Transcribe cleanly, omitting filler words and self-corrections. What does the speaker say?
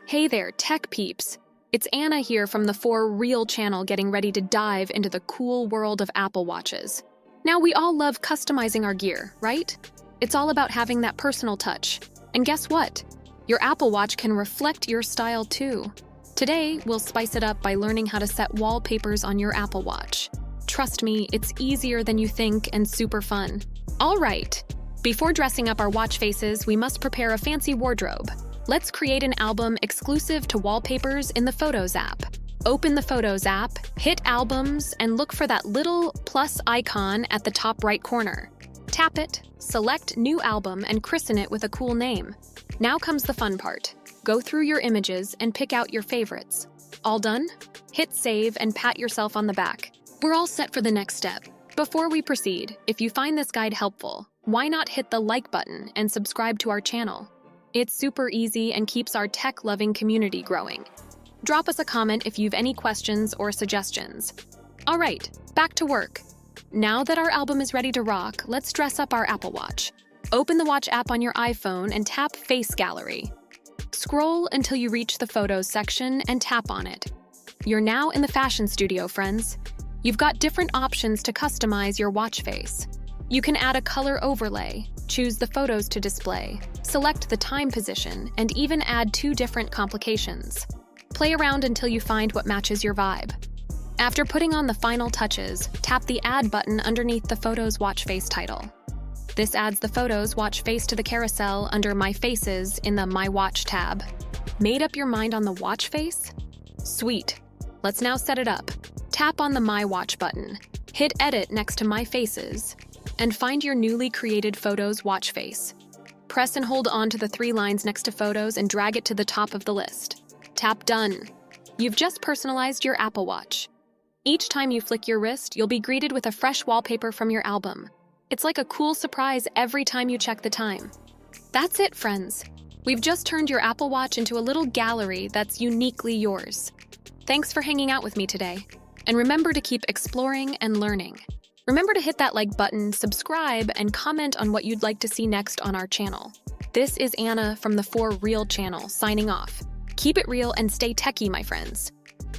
Hey there, tech peeps! It's Anna here from the For Real channel getting ready to dive into the cool world of Apple Watches. Now, we all love customizing our gear, right? It's all about having that personal touch. And guess what? Your Apple Watch can reflect your style too. Today, we'll spice it up by learning how to set wallpapers on your Apple Watch. Trust me, it's easier than you think and super fun. All right, before dressing up our watch faces, we must prepare a fancy wardrobe. Let's create an album exclusive to Wallpapers in the Photos app. Open the Photos app, hit Albums, and look for that little plus icon at the top right corner. Tap it, select New Album, and christen it with a cool name. Now comes the fun part. Go through your images and pick out your favorites. All done? Hit Save and pat yourself on the back. We're all set for the next step. Before we proceed, if you find this guide helpful, why not hit the like button and subscribe to our channel? It's super easy and keeps our tech-loving community growing. Drop us a comment if you've any questions or suggestions. All right, back to work. Now that our album is ready to rock, let's dress up our Apple Watch. Open the Watch app on your iPhone and tap Face Gallery. Scroll until you reach the Photos section and tap on it. You're now in the fashion studio, friends. You've got different options to customize your watch face. You can add a color overlay, choose the photos to display, select the time position, and even add 2 different complications. Play around until you find what matches your vibe. After putting on the final touches, tap the Add button underneath the Photos Watch Face title. This adds the Photos Watch Face to the carousel under My Faces in the My Watch tab. Made up your mind on the watch face? Sweet. Let's now set it up. Tap on the My Watch button, hit Edit next to My Faces, and find your newly created Photos watch face. Press and hold on to the 3 lines next to Photos and drag it to the top of the list. Tap Done. You've just personalized your Apple Watch. Each time you flick your wrist, you'll be greeted with a fresh wallpaper from your album. It's like a cool surprise every time you check the time. That's it, friends. We've just turned your Apple Watch into a little gallery that's uniquely yours. Thanks for hanging out with me today. And remember to keep exploring and learning. Remember to hit that like button, subscribe, and comment on what you'd like to see next on our channel. This is Anna from the For Real channel, signing off. Keep it real and stay techie, my friends.